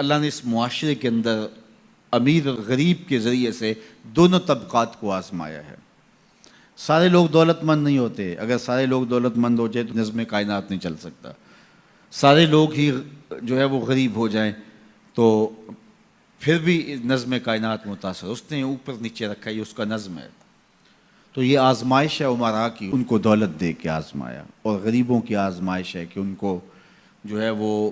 اللہ نے اس معاشرے کے اندر امیر اور غریب کے ذریعے سے دونوں طبقات کو آزمایا ہے۔ سارے لوگ دولت مند نہیں ہوتے، اگر سارے لوگ دولت مند ہو جائے تو نظم کائنات نہیں چل سکتا۔ سارے لوگ ہی جو ہے وہ غریب ہو جائیں تو پھر بھی نظم کائنات متاثر، اس نے اوپر نیچے رکھا، یہ اس کا نظم ہے۔ تو یہ آزمائش ہے امراء کی، ان کو دولت دے کے آزمایا، اور غریبوں کی آزمائش ہے کہ ان کو جو ہے وہ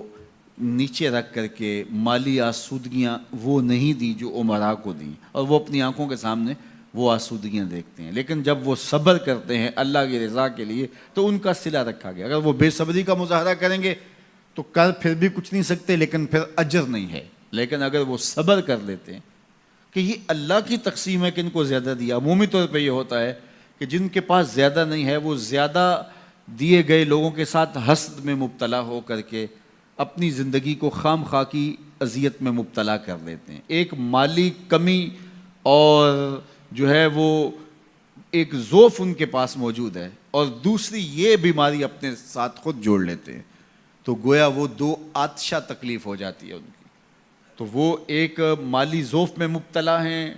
نیچے رکھ کر کے مالی آسودگیاں وہ نہیں دی جو امراء کو دیں، اور وہ اپنی آنکھوں کے سامنے وہ آسودگیاں دیکھتے ہیں، لیکن جب وہ صبر کرتے ہیں اللہ کی رضا کے لیے تو ان کا صلہ رکھا گیا۔ اگر وہ بے صبری کا مظاہرہ کریں گے تو کر پھر بھی کچھ نہیں سکتے، لیکن پھر اجر نہیں ہے، لیکن اگر وہ صبر کر لیتے ہیں کہ یہ اللہ کی تقسیم ہے کہ ان کو زیادہ دیا۔ عمومی طور پہ یہ ہوتا ہے کہ جن کے پاس زیادہ نہیں ہے وہ زیادہ دیے گئے لوگوں کے ساتھ حسد میں مبتلا ہو کر کے اپنی زندگی کو خام خواہ کی اذیت میں مبتلا کر لیتے ہیں۔ ایک مالی کمی اور جو ہے وہ ایک ضعف ان کے پاس موجود ہے، اور دوسری یہ بیماری اپنے ساتھ خود جوڑ لیتے ہیں، تو گویا وہ دو آتشہ تکلیف ہو جاتی ہے ان کی۔ تو وہ ایک مالی ضعف میں مبتلا ہیں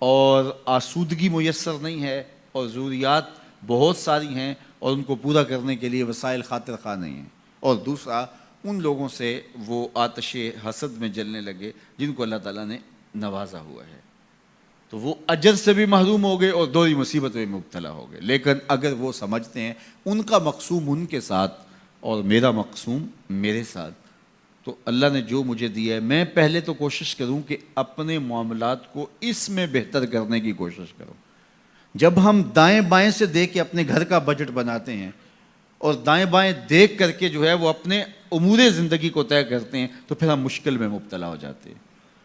اور آسودگی میسر نہیں ہے، اور ضروریات بہت ساری ہیں اور ان کو پورا کرنے کے لیے وسائل خاطر خواہ نہیں ہیں، اور دوسرا ان لوگوں سے وہ آتش حسد میں جلنے لگے جن کو اللہ تعالیٰ نے نوازا ہوا ہے، تو وہ اجر سے بھی محروم ہو گئے اور دوہری مصیبت میں مبتلا ہو گئے۔ لیکن اگر وہ سمجھتے ہیں ان کا مقسوم ان کے ساتھ اور میرا مقسوم میرے ساتھ، تو اللہ نے جو مجھے دیا ہے میں پہلے تو کوشش کروں کہ اپنے معاملات کو اس میں بہتر کرنے کی کوشش کروں۔ جب ہم دائیں بائیں سے دیکھ کے اپنے گھر کا بجٹ بناتے ہیں اور دائیں بائیں دیکھ کر کے جو ہے وہ اپنے امور زندگی کو طے کرتے ہیں تو پھر ہم مشکل میں مبتلا ہو جاتے ہیں،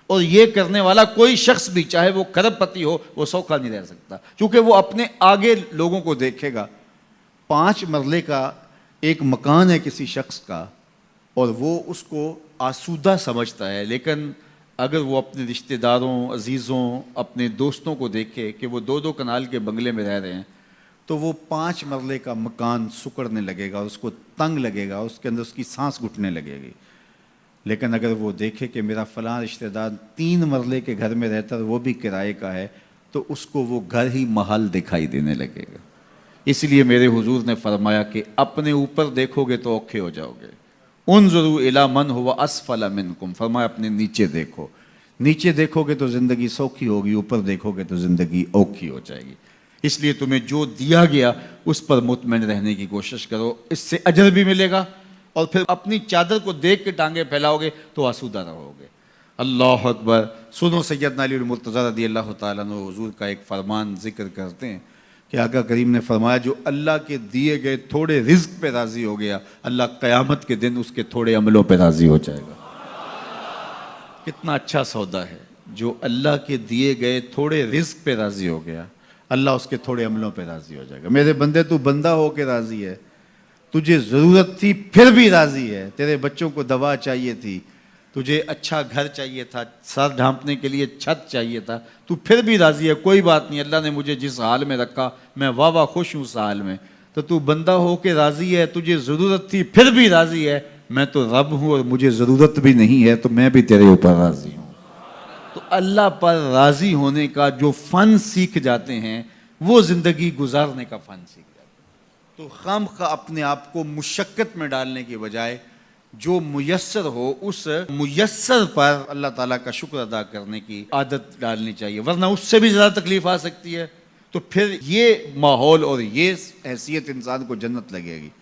اور یہ کرنے والا کوئی شخص بھی چاہے وہ کروڑ پتی ہو وہ سوکھا نہیں رہ سکتا، کیونکہ وہ اپنے آگے لوگوں کو دیکھے گا۔ 5 مرلے کا ایک مکان ہے کسی شخص کا اور وہ اس کو آسودہ سمجھتا ہے، لیکن اگر وہ اپنے رشتہ داروں، عزیزوں، اپنے دوستوں کو دیکھے کہ وہ 2 کنال کے بنگلے میں رہ رہے ہیں تو وہ 5 مرلے کا مکان سکڑنے لگے گا، اس کو تنگ لگے گا، اس کے اندر اس کی سانس گھٹنے لگے گی۔ لیکن اگر وہ دیکھے کہ میرا فلاں رشتہ دار 3 مرلے کے گھر میں رہتا ہے وہ بھی کرائے کا ہے، تو اس کو وہ گھر ہی محل دکھائی دینے لگے گا۔ اس لیے میرے حضور نے فرمایا کہ اپنے اوپر دیکھو گے تو اوکھے ہو جاؤ گے۔ انظروا الی من هو اسفل منکم، فرمایا اپنے نیچے دیکھو، نیچے دیکھو گے تو زندگی سوکھی ہوگی، اوپر دیکھو گے تو زندگی اوکھی ہو جائے گی۔ اس لیے تمہیں جو دیا گیا اس پر مطمئن رہنے کی کوشش کرو، اس سے اجر بھی ملے گا، اور پھر اپنی چادر کو دیکھ کے ٹانگیں پھیلاؤ گے تو آسودہ رہو گے۔ اللہ اکبر۔ سنو سیدنا علی المرتضیٰ رضی اللہ تعالیٰ عنہ حضور کا ایک فرمان ذکر کرتے ہیں کہ آقا کریم نے فرمایا جو اللہ کے دیے گئے تھوڑے رزق پہ راضی ہو گیا، اللہ قیامت کے دن اس کے تھوڑے عملوں پہ راضی ہو جائے گا۔ کتنا اچھا سودا ہے، جو اللہ کے دیے گئے تھوڑے رزق پہ راضی ہو گیا اللہ اس کے تھوڑے عملوں پہ راضی ہو جائے گا۔ میرے بندے تو بندہ ہو کے راضی ہے، تجھے ضرورت تھی پھر بھی راضی ہے، تیرے بچوں کو دوا چاہیے تھی، تجھے اچھا گھر چاہیے تھا، سر ڈھانپنے کے لیے چھت چاہیے تھا، تو پھر بھی راضی ہے، کوئی بات نہیں، اللہ نے مجھے جس حال میں رکھا میں واہ خوش ہوں اس حال میں، تو بندہ ہو کے راضی ہے، تجھے ضرورت تھی پھر بھی راضی ہے، میں تو رب ہوں اور مجھے ضرورت بھی نہیں ہے تو میں بھی تیرے اوپر راضی ہوں۔ تو اللہ پر راضی ہونے کا جو فن سیکھ جاتے ہیں وہ زندگی گزارنے کا فن سیکھ جاتے ہیں۔ تو خواہ اپنے آپ کو مشقت میں ڈالنے کی بجائے جو میسر ہو اس میسر پر اللہ تعالیٰ کا شکر ادا کرنے کی عادت ڈالنی چاہیے، ورنہ اس سے بھی زیادہ تکلیف آ سکتی ہے، تو پھر یہ ماحول اور یہ حیثیت انسان کو جنت لگے گی۔